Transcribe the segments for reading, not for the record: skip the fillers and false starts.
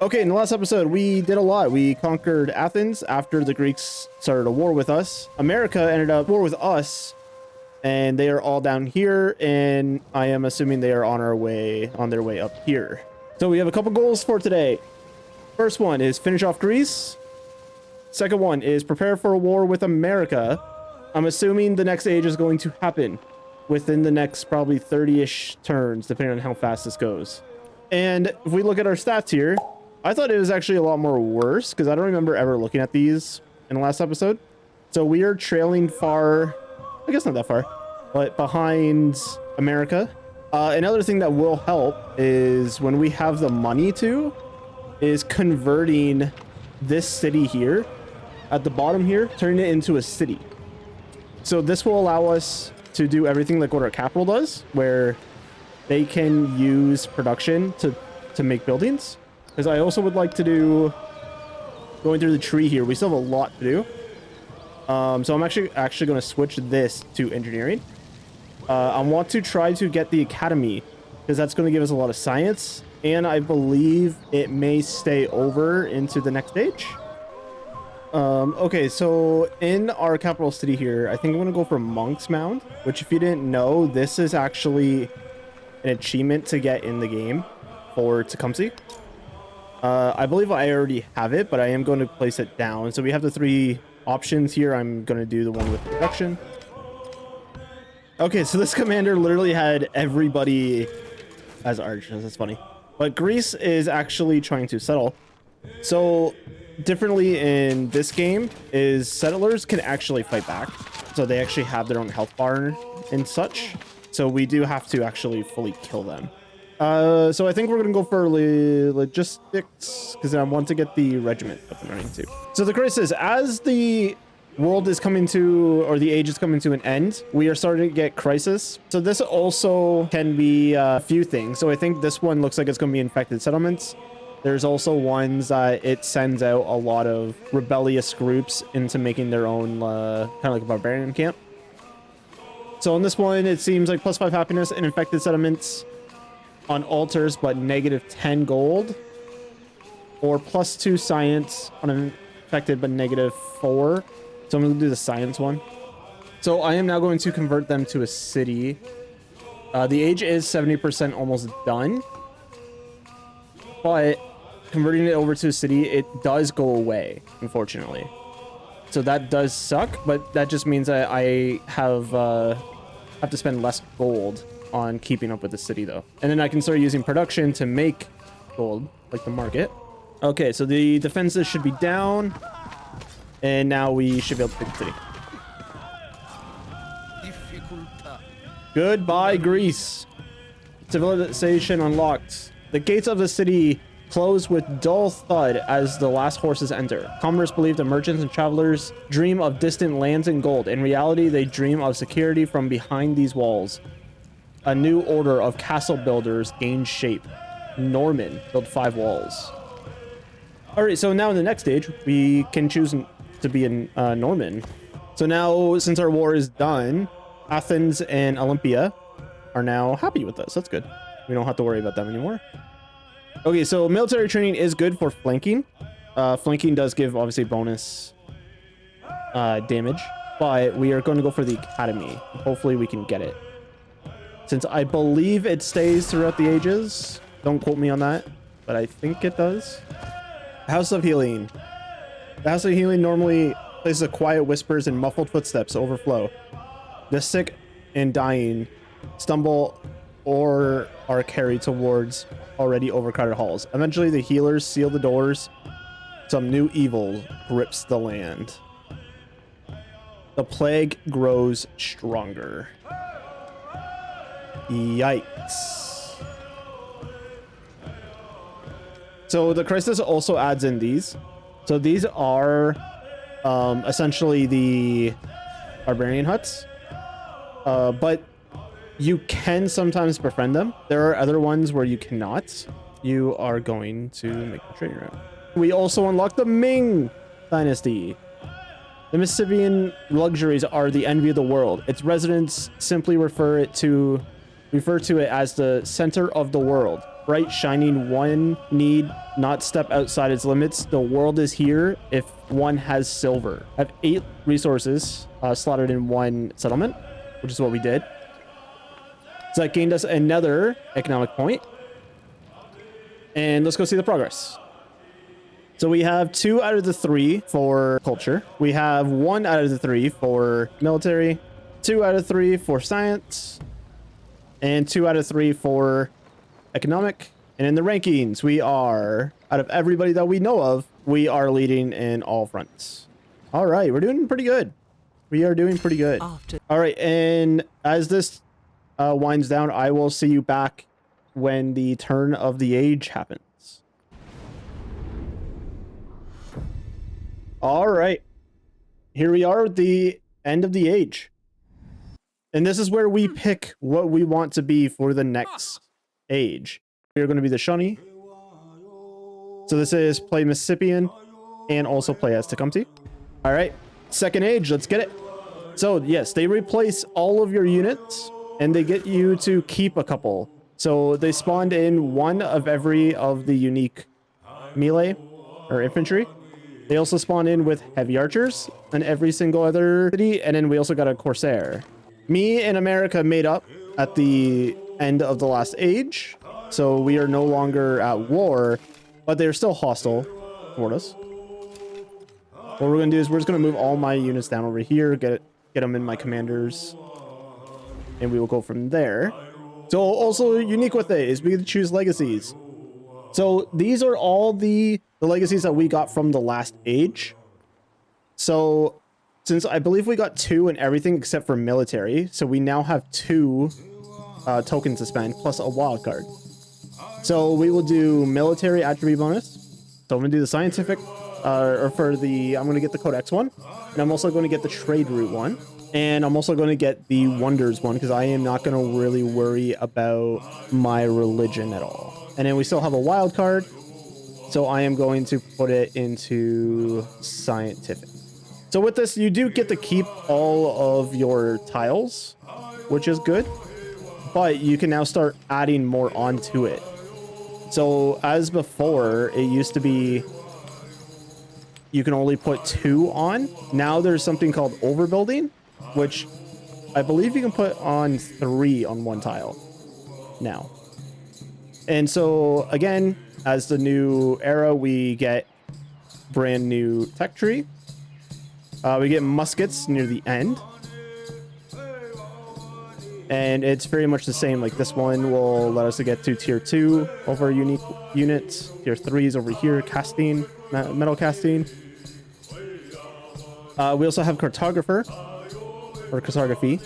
Okay, in the last episode, we did a lot. We conquered Athens after the Greeks started a war with us. America ended up war with us, and they are all down here, and I am assuming they are on their way up here. So we have a couple goals for today. First one is finish off Greece. Second one is prepare for a war with America. I'm assuming the next age is going to happen within the next probably 30-ish turns, depending on how fast this goes. And if we look at our stats here, I thought it was actually a lot more worse because I don't remember ever looking at these in the last episode. So we are trailing far, I guess not that far, but behind America. Another thing that will help is when we have the money to, is converting this city here at the bottom here, turning it into a city. So this will allow us to do everything like what our capital does, where they can use production to make buildings. Because I also would like to do, going through the tree here, we still have a lot to do. So I'm actually going to switch this to engineering. I want to try to get the academy, because that's going to give us a lot of science. And I believe it may stay over into the next stage. Okay, so in our capital city here, I think I'm going to go for Monk's Mound, which if you didn't know, this is actually an achievement to get in the game for Tecumseh. I believe I already have it, but I am going to place it down. So we have the 3 options here. I'm going to do the one with production. Okay, so this commander literally had everybody as archers. That's funny. But Greece is actually trying to settle. So differently in this game is settlers can actually fight back. So they actually have their own health bar and such. So we do have to actually fully kill them. So I think we're going to go for logistics because I want to get the regiment up and running too. So the crisis, as the world is coming to, or the age is coming to an end, we are starting to get crisis. So this also can be a few things. So I think this one looks like it's going to be infected settlements. There's also ones that it sends out a lot of rebellious groups into making their own kind of like a barbarian camp. So on this one, it seems like +5 happiness in infected settlements on altars, but -10 gold, or +2 science on infected, but -4. So I'm going to do the science one. So I am now going to convert them to a city. The age is 70% almost done, but converting it over to a city, it does go away, unfortunately. So that does suck, but that just means that I have to spend less gold on keeping up with the city though. And then I can start using production to make gold, like the market. Okay, so the defenses should be down. And now we should be able to take the city. Goodbye, Greece. Civilization unlocked. The gates of the city close with dull thud as the last horses enter. Commoners believe that merchants and travelers dream of distant lands and gold. In reality, they dream of security from behind these walls. A new order of castle builders gains shape. Norman build 5 walls. All right, so now in the next stage, we can choose to be in Norman. So now, since our war is done, Athens and Olympia are now happy with us. That's good. We don't have to worry about them anymore. Okay, so military training is good for flanking. Flanking does give, obviously, bonus damage, but we are going to go for the academy. Hopefully we can get it. Since I believe it stays throughout the ages. Don't quote me on that, but I think it does. House of Healing. The House of Healing normally places a quiet whispers and muffled footsteps overflow. The sick and dying stumble or are carried towards already overcrowded halls. Eventually, the healers seal the doors. Some new evil grips the land. The plague grows stronger. Yikes. So the crisis also adds in these. So these are essentially the barbarian huts. But you can sometimes befriend them. There are other ones where you cannot. You are going to make the training route. We also unlock the Ming Dynasty. The Mississippian luxuries are the envy of the world. Its residents simply refer to it as the center of the world. bright, shining. One need not step outside its limits. The world is here if one has silver. I have 8 resources slotted in one settlement, which is what we did. So that gained us another economic point. And let's go see the progress. So we have 2 out of the 3 for culture. We have 1 out of the 3 for military, 2 out of 3 for science, and 2 out of 3 for economic. And in the rankings, we are, out of everybody that we know of, we are leading in all fronts. All right, we're doing pretty good. We are doing pretty good. All right, and as this winds down, I will see you back when the turn of the age happens. All right, here we are at the end of the age. And this is where we pick what we want to be for the next age. We're going to be the Shawnee. So this is play Mississippian and also play as Tecumseh. All right, second age, let's get it. So yes, they replace all of your units and they get you to keep a couple. So they spawned in 1 of every of the unique melee or infantry. They also spawn in with heavy archers in every single other city. And then we also got a Corsair. Me and America made up at the end of the last age. So we are no longer at war, but they're still hostile toward us. What we're going to do is we're just going to move all my units down over here, get them in my commanders, and we will go from there. So also unique with it is we get to choose legacies. So these are all the legacies that we got from the last age. So since I believe we got 2 in everything except for military, so we now have 2 tokens to spend plus a wild card. So we will do military attribute bonus. So I'm going to do the scientific, or for the, I'm going to get the Codex one. And I'm also going to get the trade route one. And I'm also going to get the wonders one because I am not going to really worry about my religion at all. And then we still have a wild card. So I am going to put it into scientific. So with this, you do get to keep all of your tiles, which is good. But you can now start adding more onto it. So as before, it used to be you can only put 2 on. Now there's something called overbuilding, which I believe you can put on 3 on one tile now. And so again, as the new era, we get brand new tech tree. We get muskets near the end. And it's very much the same. Like this one will let us to get to tier 2 over unique units. Tier 3 is over here, casting, metal casting. We also have cartographer or cartography.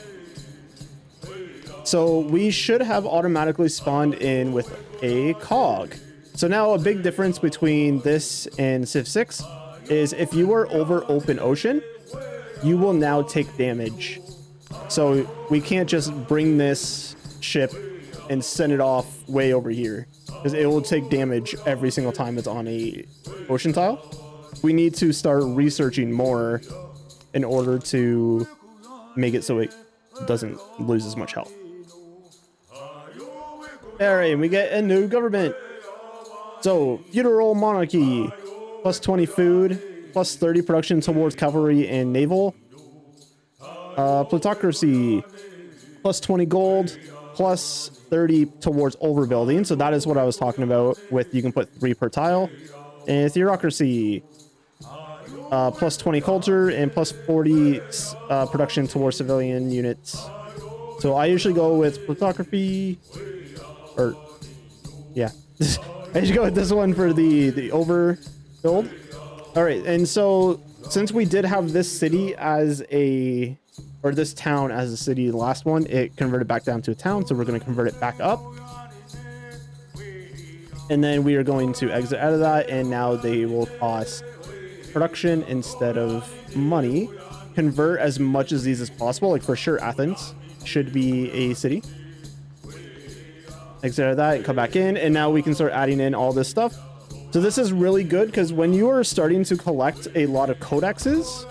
So we should have automatically spawned in with a cog. So now a big difference between this and Civ 6 is if you are over open ocean, you will now take damage. So we can't just bring this ship and send it off way over here because it will take damage every single time it's on a ocean tile. We need to start researching more in order to make it so it doesn't lose as much health. All right, we get a new government. So feudal monarchy, plus 20 food, plus 30 production towards cavalry and naval. Plutocracy, plus 20 gold, plus 30 towards overbuilding. So that is what I was talking about with you can put 3 per tile. And theocracy, plus 20 culture and plus 40 production towards civilian units. So I usually go with plutocracy, or yeah, I usually go with this one for the overbuild. All right, and so since we did have this city as a, or this town as a city, the last one, it converted back down to a town. So we're going to convert it back up. And then we are going to exit out of that. And now they will cost production instead of money. Convert as much of these as possible. Like for sure, Athens should be a city. Exit out of that and come back in. And now we can start adding in all this stuff. So this is really good because when you are starting to collect a lot of codexes,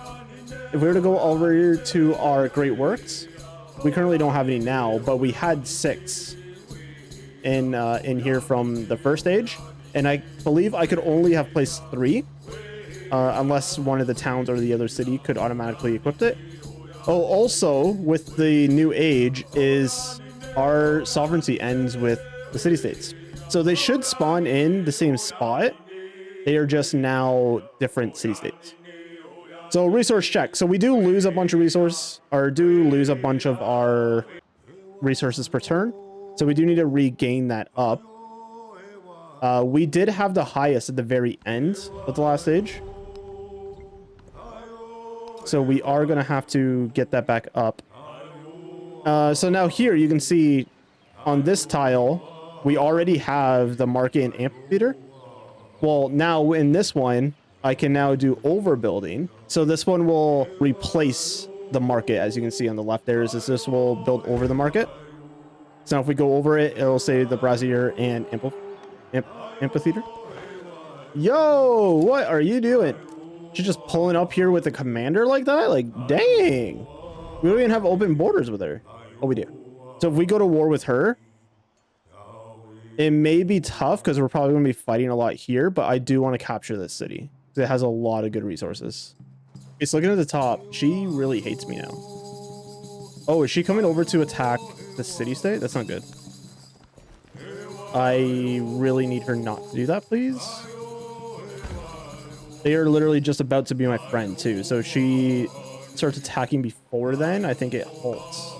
if we were to go over here to our great works, we currently don't have any now, but we had 6. in here from the first stage, and I believe I could only have placed 3, unless one of the towns or the other city could automatically equip it. Oh, also with the new age is our sovereignty ends with the city-states, so they should spawn in the same spot. They are just now different city-states. So resource check. So we do lose a bunch of lose a bunch of our resources per turn. So we do need to regain that up. We did have the highest at the very end of the last stage. So we are going to have to get that back up. So now here you can see on this tile, we already have the market and amphitheater. Well, now in this one, I can now do overbuilding. So this one will replace the market, as you can see on the left there. Is this will build over the market. So now if we go over it, it'll say the brazier and amphitheater. Yo, what are you doing? You're just pulling up here with a commander like that? Like, dang. We don't even have open borders with her. Oh, we do. So if we go to war with her, it may be tough because we're probably going to be fighting a lot here, but I do want to capture this city. It has a lot of good resources. It's looking at the top. She really hates me now. Oh, is she coming over to attack the city-state? That's not good. I really need her not to do that, please. They are literally just about to be my friend, too. So if she starts attacking before then, I think it halts.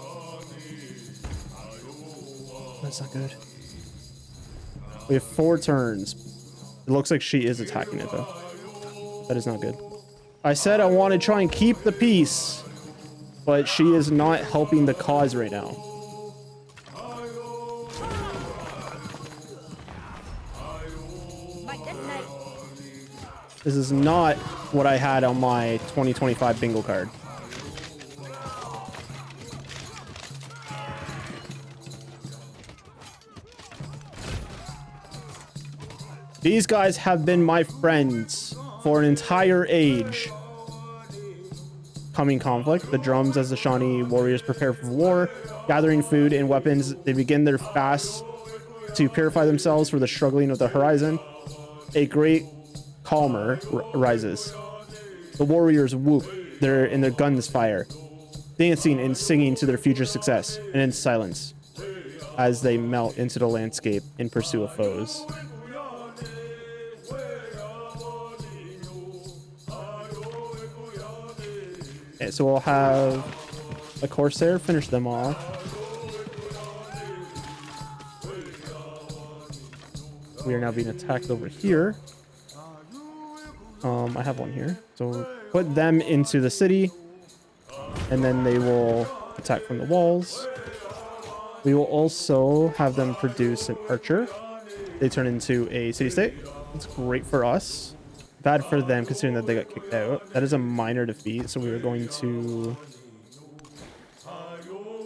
That's not good. We have 4 turns. It looks like she is attacking it, though. That is not good. I said I want to try and keep the peace, but she is not helping the cause right now. This is not what I had on my 2025 bingo card. These guys have been my friends for an entire age. Coming conflict. The drums as the Shawnee warriors prepare for war, gathering food and weapons. They begin their fast to purify themselves for the struggling of the horizon. A great calmer rises. The warriors whoop and their guns fire, dancing and singing to their future success, and in silence as they melt into the landscape in pursuit of foes. Okay, so we'll have a Corsair finish them off. We are now being attacked over here. I have one here. So put them into the city, and then they will attack from the walls. We will also have them produce an archer. They turn into a city-state. It's great for us. Bad for them considering that they got kicked out. That is a minor defeat, so we are going to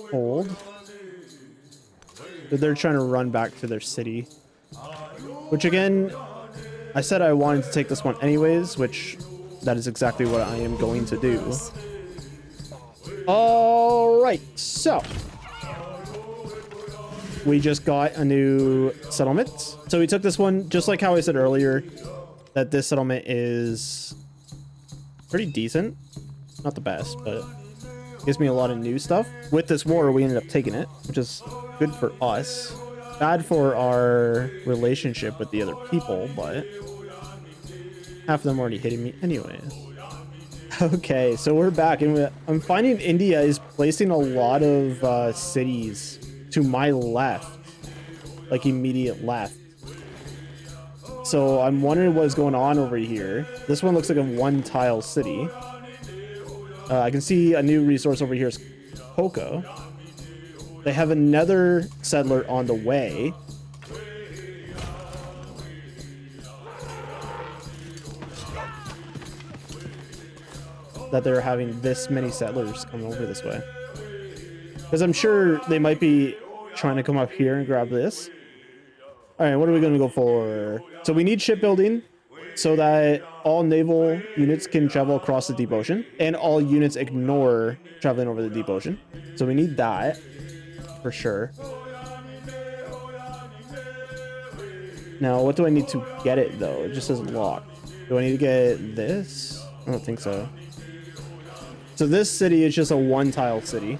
hold. They're trying to run back to their city, which again, I said I wanted to take this one anyways, which that is exactly what I am going to do. All right, so we just got a new settlement. So we took this one, just like how I said earlier, that this settlement is pretty decent. Not the best, but gives me a lot of new stuff. With this war, we ended up taking it, which is good for us. Bad for our relationship with the other people, but half of them already hitting me anyways. Okay, so we're back, and I'm finding India is placing a lot of cities to my left, like immediate left. So I'm wondering what's going on over here. This one looks like a one-tile city. I can see a new resource over here is cocoa. They have another settler on the way. That they're having this many settlers come over this way. Because I'm sure they might be trying to come up here and grab this. All right, what are we going to go for? So we need shipbuilding so that all naval units can travel across the deep ocean, and all units ignore traveling over the deep ocean. So we need that for sure. Now, what do I need to get it, though? It just says locked. Do I need to get this? I don't think so. So this city is just a one-tile city,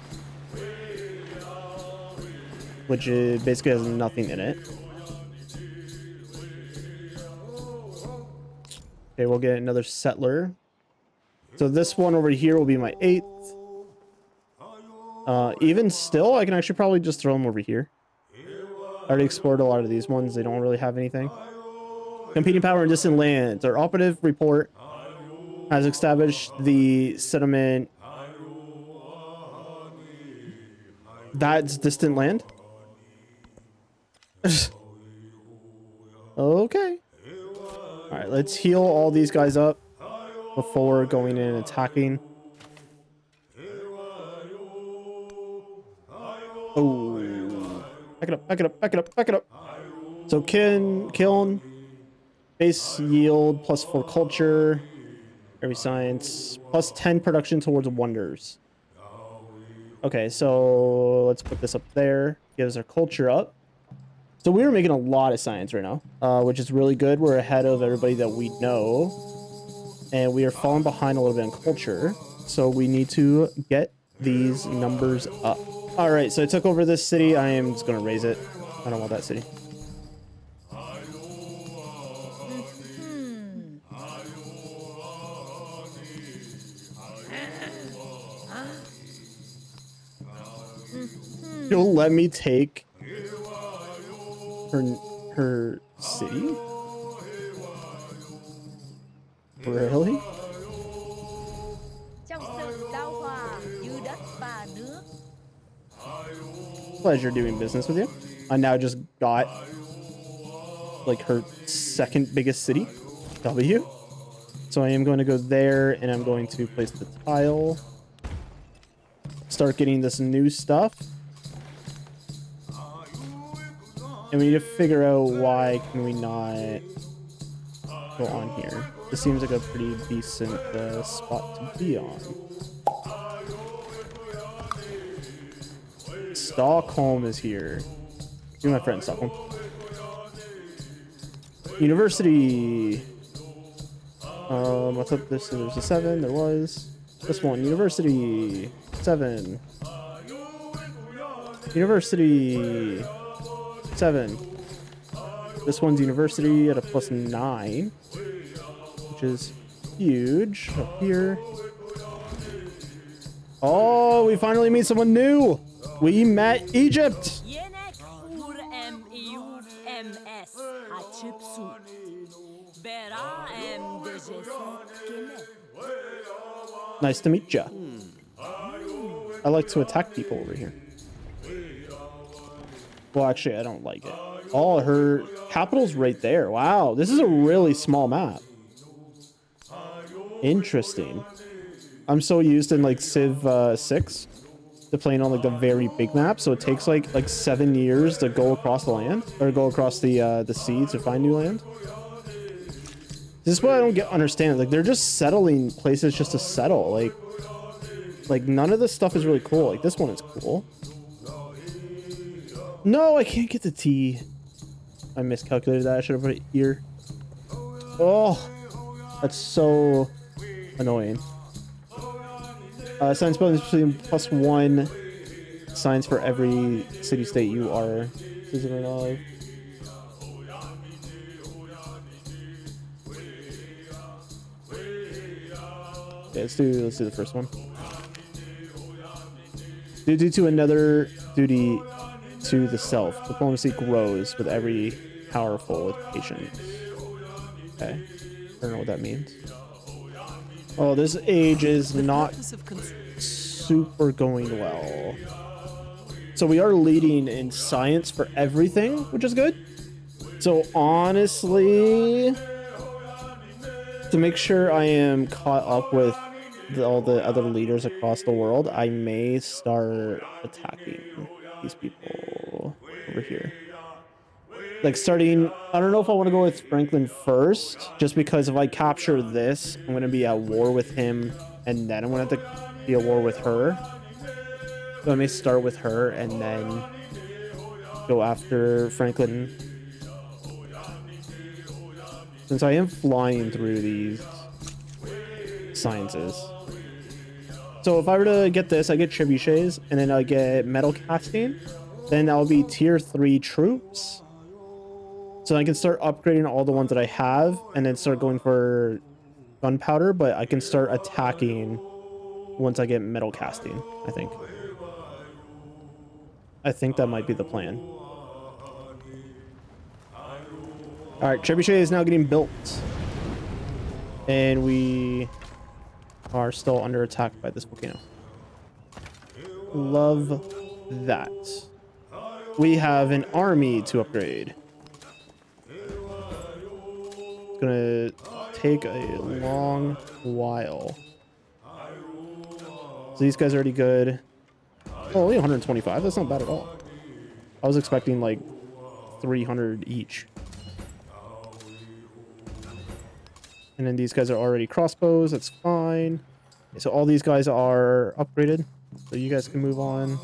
which basically has nothing in it. Okay, we'll get another settler. So this one over here will be my 8th. Even still, I can actually probably just throw them over here. I already explored a lot of these ones. They don't really have anything. Competing power in distant lands. Our operative report has established the settlement. That's distant land? Okay. Alright, let's heal all these guys up before going in and attacking. Oh. Back it up, back it up, back it up, back it up. So kiln, base yield, +4 culture, every science, +10 production towards wonders. Okay, so let's put this up there. Gives our culture up. So we are making a lot of science right now, which is really good. We're ahead of everybody that we know. And we are falling behind a little bit in culture. So we need to get these numbers up. All right, so I took over this city. I am just going to raise it. I don't want that city. You'll let me take her city? Really? Pleasure doing business with you. I now just got like her second biggest city, W. So I am going to go there and I'm going to place the tile. Start getting this new stuff. And we need to figure out why can we not go on here. This seems like a pretty decent spot to be on. Stockholm is here. You're my friend, Stockholm. University. I thought this there's a 7. There was this one. University 7. University 7. This one's university at a +9, which is huge. Up here. Oh, we finally meet someone new. We met Egypt. Nice to meet ya. I like to attack people over here. Well, actually, I don't like it. Oh, her capital's right there. Wow, this is a really small map. Interesting. I'm so used in like Civ 6 to playing on like the very big map, so it takes like 7 years to go across the land or go across the sea to find new land. This is what I don't understand. Like they're just settling places just to settle. Like none of this stuff is really cool. Like this one is cool. No, I can't get the T. I miscalculated that. I should have put it here. Oh, that's so annoying. Science bonus +1 science for every city-state you are citizen of. Okay, let's do the first one. Due to another duty to the self, diplomacy grows with every powerful with patience. Okay, I don't know what that means. Oh, this age is not super going well. So we are leading in science for everything, which is good. So honestly, to make sure I am caught up with all the other leaders across the world, I may start attacking these people over here. Like starting, I don't know if I want to go with Franklin first, just because if I capture this, I'm going to be at war with him, and then I'm going to have to be at war with her. So I may start with her and then go after Franklin. since I am flying through these sciences. So if I were to get this, I get trebuchets, and then I get metal casting, then I'll be tier 3 troops. So I can start upgrading all the ones that I have, and then start going for gunpowder, but I can start attacking once I get metal casting, I think. I think that might be the plan. Alright, trebuchet is now getting built. And we are still under attack by this volcano. Love that. We have an army to upgrade. It's gonna take a long while. So these guys are already good. Oh, only 125. That's not bad at all. I was expecting like 300 each. And then these guys are already crossbows. That's fine. So all these guys are upgraded. So you guys can move on.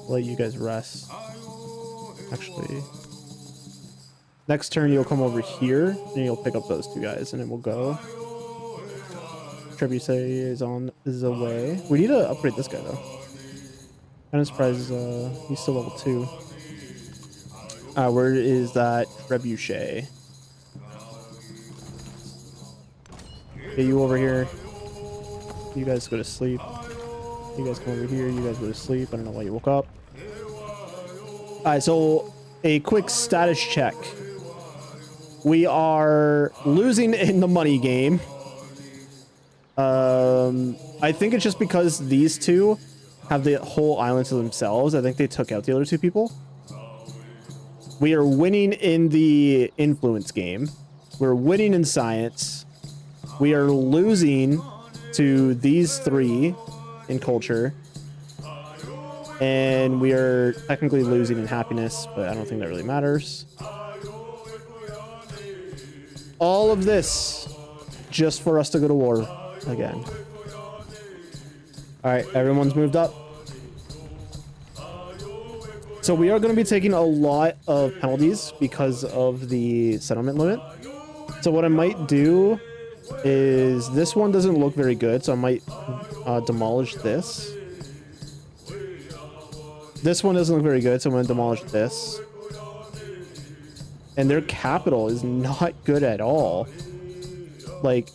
Let you guys rest. Actually, next turn you'll come over here and you'll pick up those two guys, and then we'll go. Trebuchet is on his way. We need to upgrade this guy though. Kind of surprised he's still level 2. Where is that trebuchet? Get you over here. You guys go to sleep. You guys come over here. You guys go to sleep. I don't know why you woke up. Alright, so a quick status check. We are losing in the money game. I think it's just because these two have the whole island to themselves. I think they took out the other two people. We are winning in the influence game. We're winning in science. We are losing to these three in culture. And we are technically losing in happiness, but I don't think that really matters. All of this just for us to go to war again. All right, everyone's moved up. So we are going to be taking a lot of penalties because of the settlement limit. So what I might do is, this one doesn't look very good, so I might demolish this. This one doesn't look very good, so I'm going to demolish this. And their capital is not good at all. Like,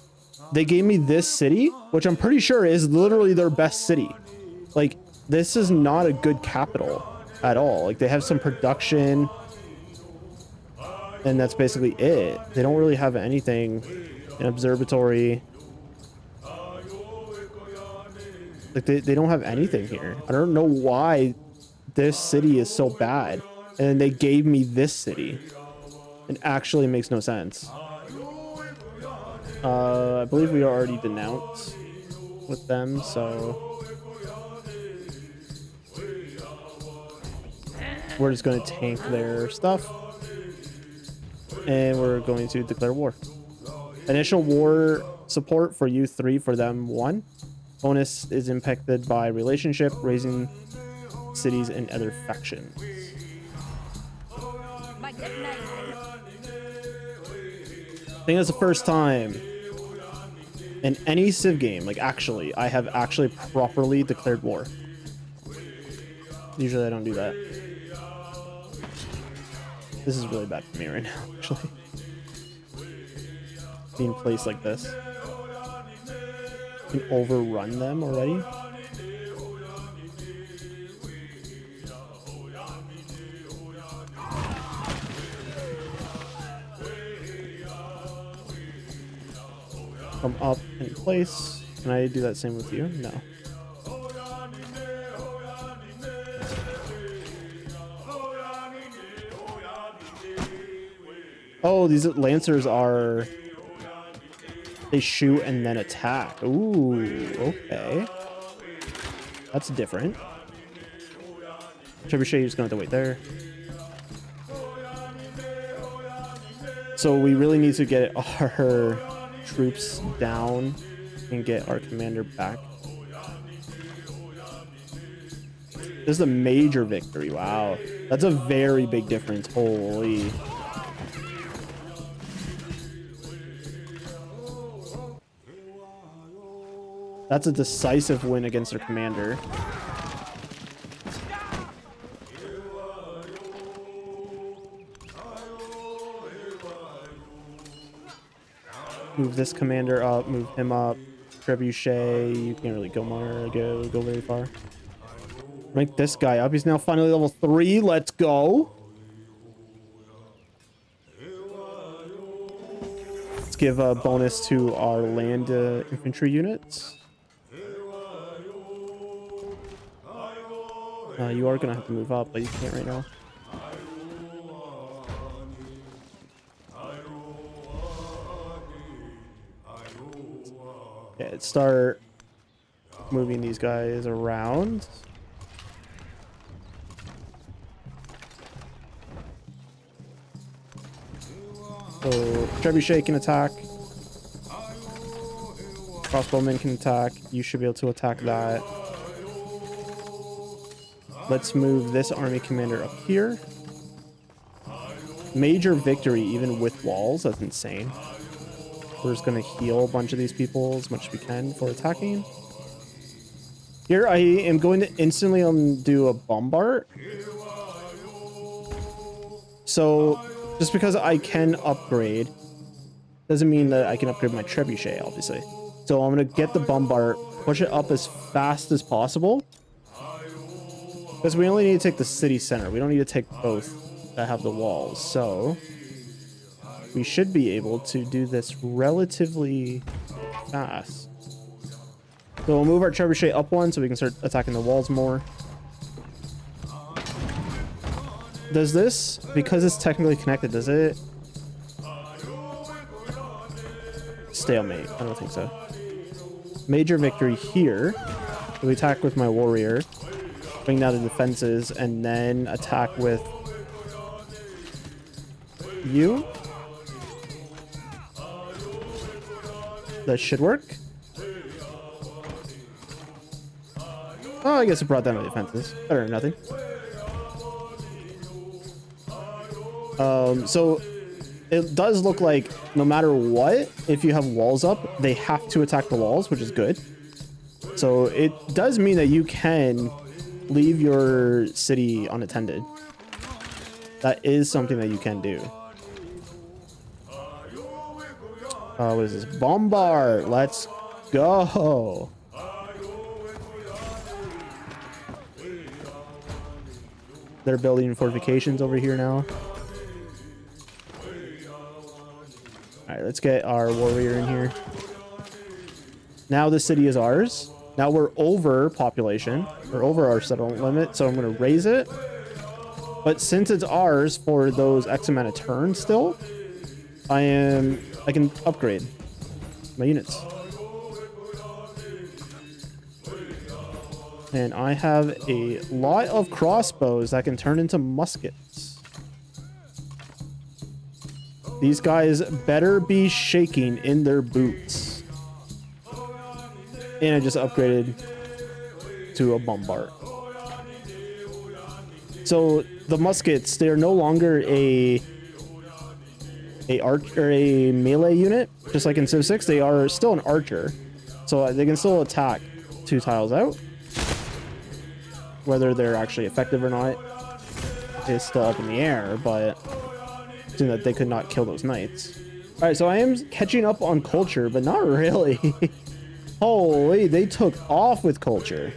they gave me this city, which I'm pretty sure is literally their best city. Like, this is not a good capital at all. Like, they have some production, and that's basically it. They don't really have anything. An observatory. Like, they don't have anything here. I don't know why this city is so bad. And then they gave me this city. It actually makes no sense. I believe we are already denounced with them, so we're just going to tank their stuff. And we're going to declare war. Initial war support for you 3, for them 1. Bonus is impacted by relationship, raising cities and other factions. I think that's the first time in any Civ game, like, actually, I have actually properly declared war. Usually I don't do that. This is really bad for me right now, actually. Being placed like this. You can overrun them already. Come up in place. Can I do that same with you? No. Oh, these Lancers are... They shoot and then attack. Ooh, okay. That's different. Trebuchet is going to have to wait there. So we really need to get our troops down and get our commander back. This is a major victory. Wow. That's a very big difference. Holy. That's a decisive win against their commander. Move this commander up, move him up. Trebuchet, you can't really go very far. Rank this guy up. He's now finally level 3. Let's go. Let's give a bonus to our land infantry units. You are gonna have to move up, but you can't right now. Okay, let's start moving these guys around. So Trebuchet can attack. Crossbowmen can attack. You should be able to attack that. Let's move this army commander up here. Major victory even with walls. That's insane. We're just going to heal a bunch of these people as much as we can for attacking. Here I am going to instantly undo a bombard. So just because I can upgrade doesn't mean that I can upgrade my trebuchet, obviously. So I'm going to get the bombard, push it up as fast as possible. Because we only need to take the city center. We don't need to take both that have the walls. So we should be able to do this relatively fast. So we'll move our trebuchet up one so we can start attacking the walls more. Does this, because it's technically connected, does it stalemate? I don't think so. Major victory here. So we attack with my warrior, bring down the defenses, and then attack with you. That should work. Oh, I guess it brought down the defenses. Better than nothing. So it does look like no matter what, if you have walls up, they have to attack the walls, which is good. So it does mean that you can leave your city unattended. That is something that you can do. What is this? Bombard! Let's go! They're building fortifications over here now. Alright, let's get our warrior in here. Now the city is ours. Now we're over population. We're over our settlement limit, so I'm going to raise it. But since it's ours for those X amount of turns still, I can upgrade my units. And I have a lot of crossbows that can turn into muskets. These guys better be shaking in their boots. And I just upgraded to a bombard. So the muskets, they are no longer a melee unit, just like in Civ 6. They are still an archer, so they can still attack 2 tiles out. Whether they're actually effective or not is still up in the air, but seeing that they could not kill those knights. All right, so I am catching up on culture, but not really. Holy, they took off with culture.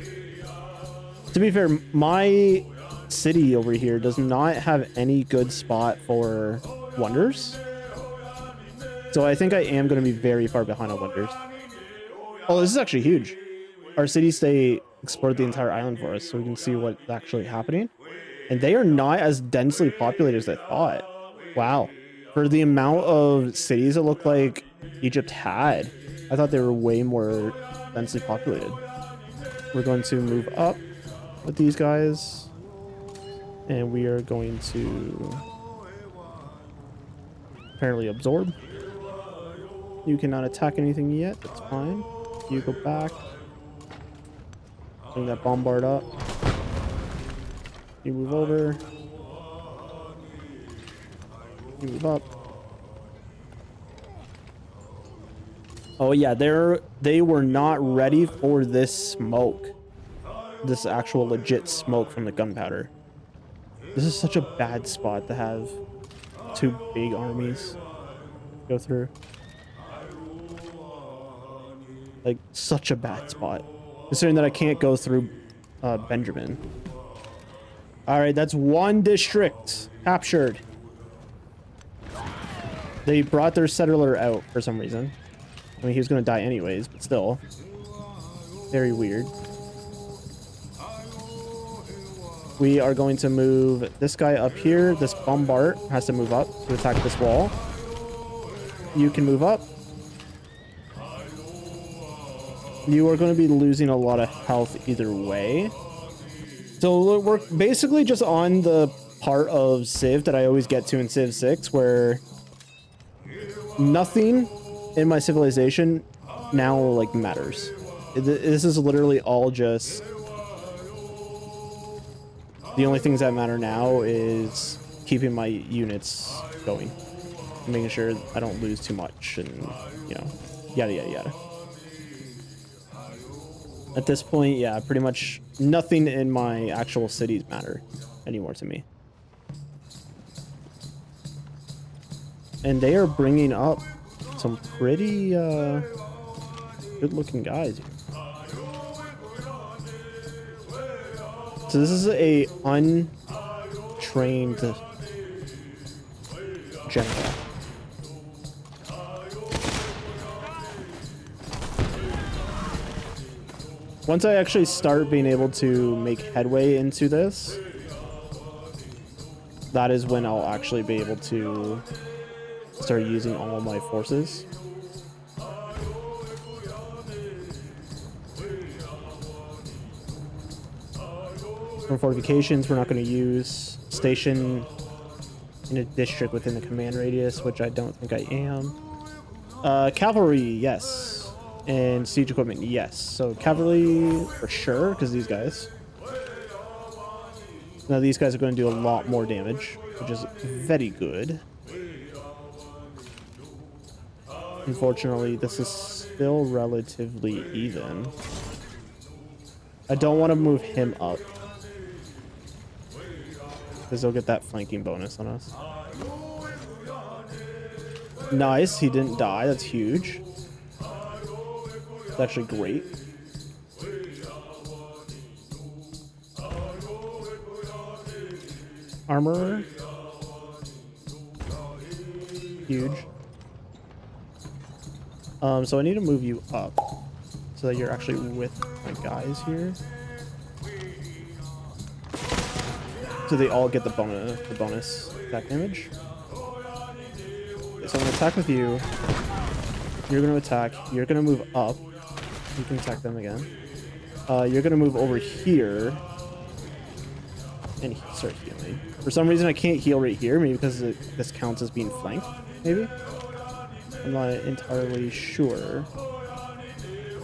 To be fair, my city over here does not have any good spot for wonders. So I think I am going to be very far behind on wonders. Oh, this is actually huge. Our city-state explored the entire island for us, so we can see what's actually happening. And they are not as densely populated as I thought. Wow. For the amount of cities it looked like Egypt had, I thought they were way more densely populated. We're going to move up with these guys. And we are going to apparently absorb. You cannot attack anything yet. That's fine. You go back. Bring that bombard up. You move over. You move up. Oh yeah, they were not ready for this smoke. This actual legit smoke from the gunpowder. This is such a bad spot to have two big armies go through. Like, such a bad spot. Considering that I can't go through Benjamin. Alright, that's one district captured. They brought their settler out for some reason. I mean, he was going to die anyways, but still. Very weird. We are going to move this guy up here. This bombard has to move up to attack this wall. You can move up. You are going to be losing a lot of health either way. So we're basically just on the part of Civ that I always get to in Civ 6, where nothing in my civilization now like matters. This is literally all just the only things that matter now is keeping my units going, making sure I don't lose too much, and you know, yada yada yada. At this point, yeah, pretty much nothing in my actual cities matter anymore to me. And they are bringing up some pretty good-looking guys here. So this is a untrained general. Once I actually start being able to make headway into this, that is when I'll actually be able to start using all of my forces. For fortifications, we're not going to use station in a district within the command radius, which I don't think I am. Cavalry, yes. And siege equipment, yes. So cavalry for sure, because these guys. Now these guys are going to do a lot more damage, which is very good. Unfortunately, this is still relatively even. I don't want to move him up, because they'll get that flanking bonus on us. Nice, he didn't die. That's huge. It's actually great. Armor. Huge. So I need to move you up so that you're actually with my guys here. So they all get the bonus attack damage. Okay, so I'm gonna attack with you. You're gonna attack. You're gonna move up. You can attack them again. You're gonna move over here and start healing. For some reason, I can't heal right here. Maybe because this counts as being flanked. Maybe. I'm not entirely sure.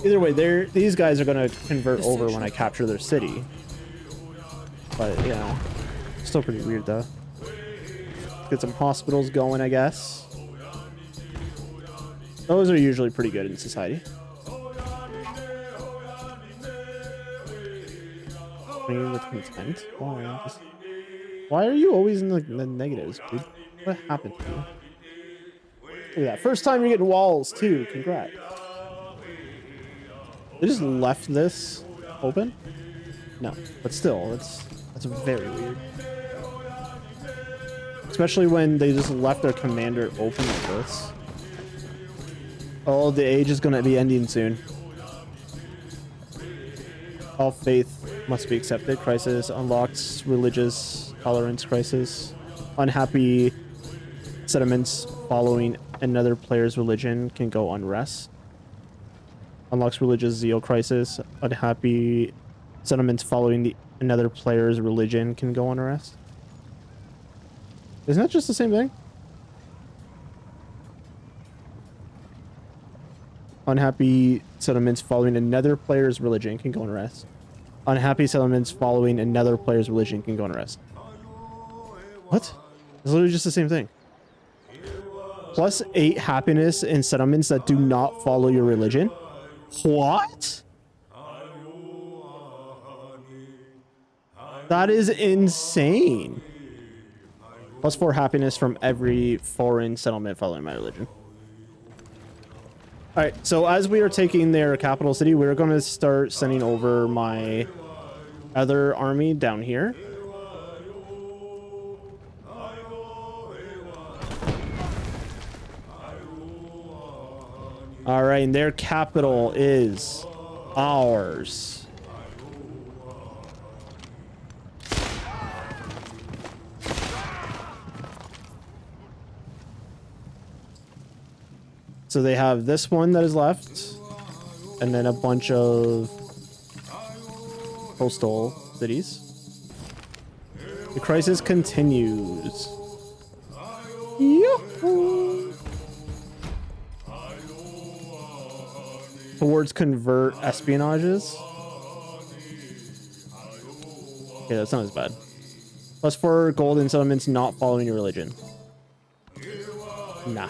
Either way, these guys are gonna convert over when I capture their city. But yeah, still pretty weird though. Get some hospitals going, I guess. Those are usually pretty good in society. With content. Why are you always in the negatives, dude? What happened to you? Look at that. First time you're getting walls too. Congrats. They just left this open? No, but still, that's very weird. Especially when they just left their commander open like this. Oh, the age is gonna be ending soon. All faith must be accepted. Crisis unlocks religious tolerance crisis. Unhappy sentiments following another player's religion can go unrest. Unlocks religious zeal crisis. Unhappy sentiments following another player's religion can go unrest. Isn't that just the same thing? Unhappy sentiments following another player's religion can go unrest. Unhappy sentiments following another player's religion can go unrest. What? It's literally just the same thing. +8 happiness in settlements that do not follow your religion. What? That is insane. +4 happiness from every foreign settlement following my religion. All right, so as we are taking their capital city, we're going to start sending over my other army down here. All right, and their capital is ours. So they have this one that is left, and then a bunch of coastal cities. The crisis continues. Yoo-hoo. Towards convert espionages. Okay, that's not as bad. +4 gold in settlements not following your religion. Nah.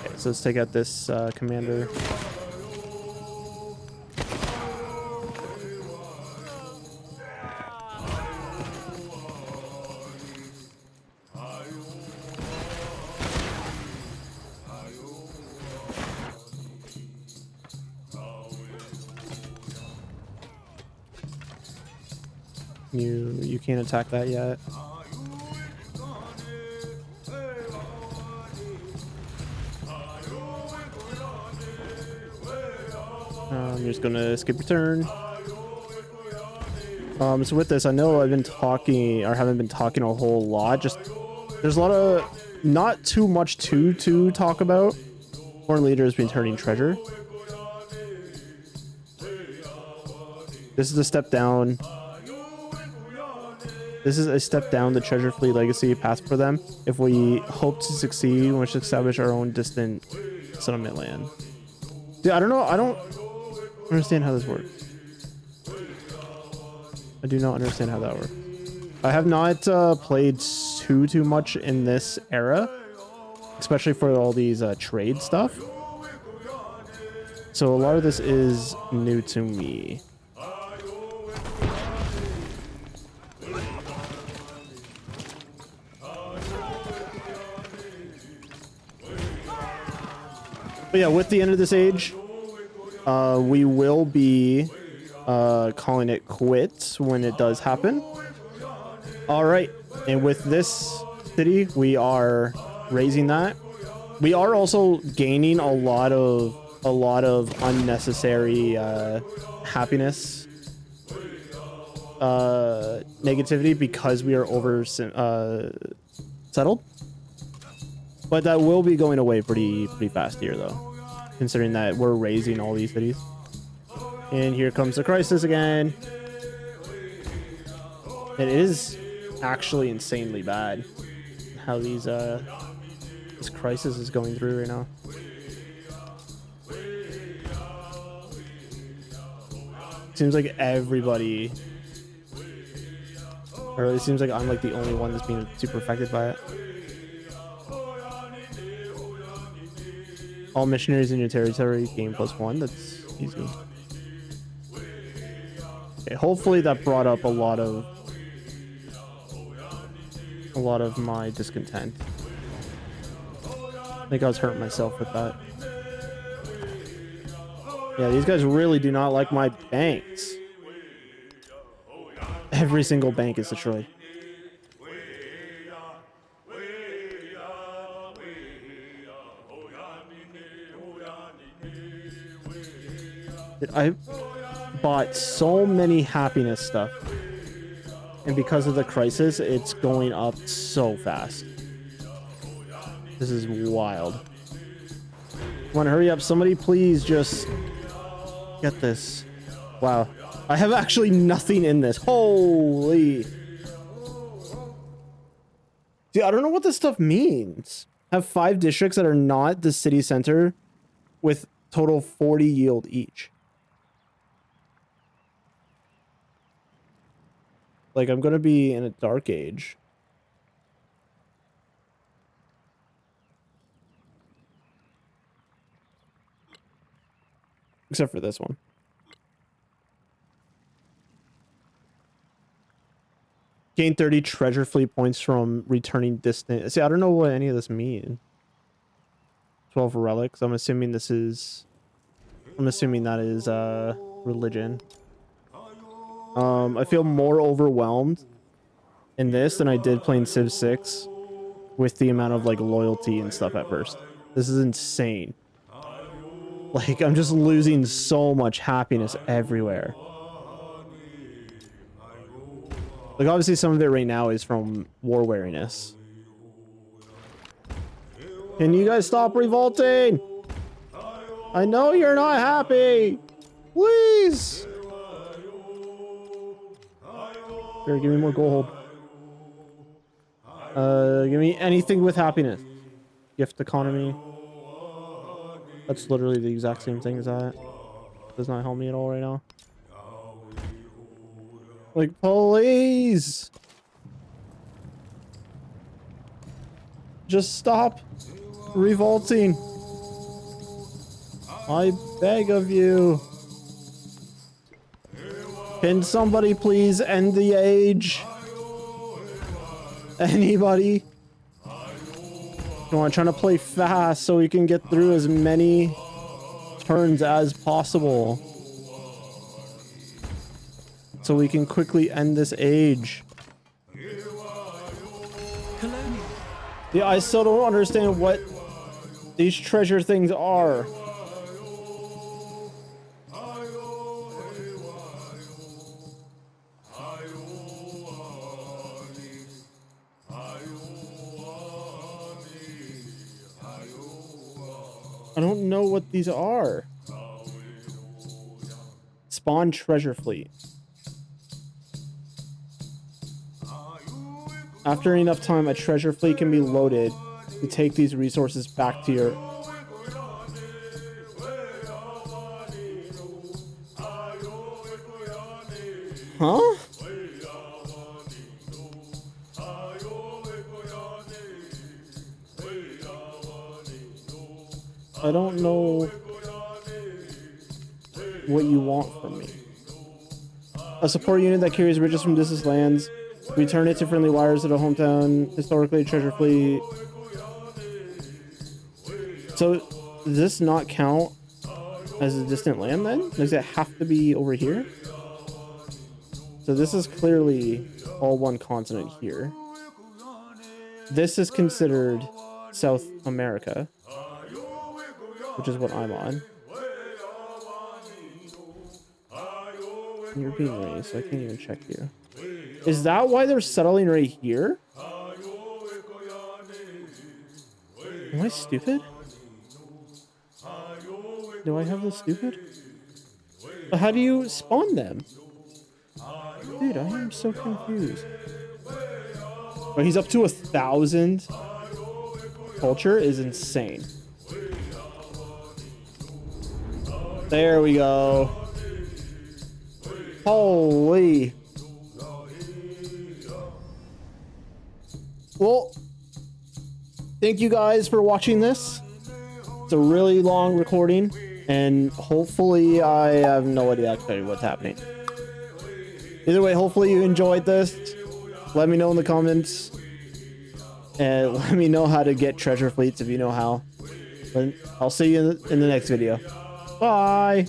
Okay, so let's take out this commander. You can't attack that yet. I'm just gonna skip your turn. So with this, I know I've been talking, or haven't been talking a whole lot. Just there's a lot of not too much to talk about. Foreign leaders returning treasure. This is a step down. This is a step down the treasure fleet legacy path for them. If we hope to succeed, we should establish our own distant settlement land. Dude, I don't know. I don't understand how this works. I do not understand how that works. I have not played too much in this era, especially for all these trade stuff. So a lot of this is new to me. But yeah, with the end of this age, we will be calling it quits when it does happen. All right, and with this city, we are raising that. We are also gaining a lot of unnecessary happiness, negativity because we are over settled. But that will be going away pretty fast here, though, considering that we're raising all these cities. And here comes the crisis again. It is actually insanely bad how these this crisis is going through right now. Seems like everybody, or it seems like I'm like the only one that's being super affected by it. All missionaries in your territory gain +1. That's easy. Okay, hopefully that brought up a lot of my discontent. I think I was hurting myself with that. Yeah, these guys really do not like my banks. Every single bank is destroyed. I bought so many happiness stuff, and because of the crisis, it's going up so fast. This is wild. Come on, hurry up. Somebody please just get this. Wow. I have actually nothing in this. Holy. Dude, I don't know what this stuff means. Have 5 districts that are not the city center with total 40 yield each. Like, I'm going to be in a dark age. Except for this one. Gain 30 treasure fleet points from returning distant. See, I don't know what any of this means. 12 relics. I'm assuming that is religion. I feel more overwhelmed in this than I did playing Civ 6 with the amount of like loyalty and stuff at first. This is insane. Like, I'm just losing so much happiness everywhere. Like, obviously some of it right now is from war wariness. Can you guys stop revolting? I know you're not happy. Please. Here, give me more gold. Give me anything with happiness. Gift economy. That's literally the exact same thing as that. Does not help me at all right now. Like, please. Just stop revolting. I beg of you. Can somebody please end the age? Anybody? No, I'm trying to play fast so we can get through as many turns as possible. So we can quickly end this age. Yeah, I still don't understand what these treasure things are. I don't know what these are. Spawn treasure fleet. After enough time, a treasure fleet can be loaded to take these resources back to your... Huh? I don't know what you want from me. A support unit that carries riches from distant lands. Return it to friendly wires at a hometown. Historically, treasure fleet. So, does this not count as a distant land then? Does it have to be over here? So this is clearly all one continent here. This is considered South America, which is what I'm on. You're being raised, so I can't even check you. Is that why they're settling right here? Am I stupid? Do I have this stupid? But how do you spawn them? Dude, I am so confused. But he's up to 1,000. Culture is insane. There we go. Holy. Well, thank you guys for watching this. It's a really long recording, and hopefully I have no idea actually what's happening. Either way, hopefully you enjoyed this. Let me know in the comments, and let me know how to get treasure fleets if you know how. But I'll see you in the next video. Bye.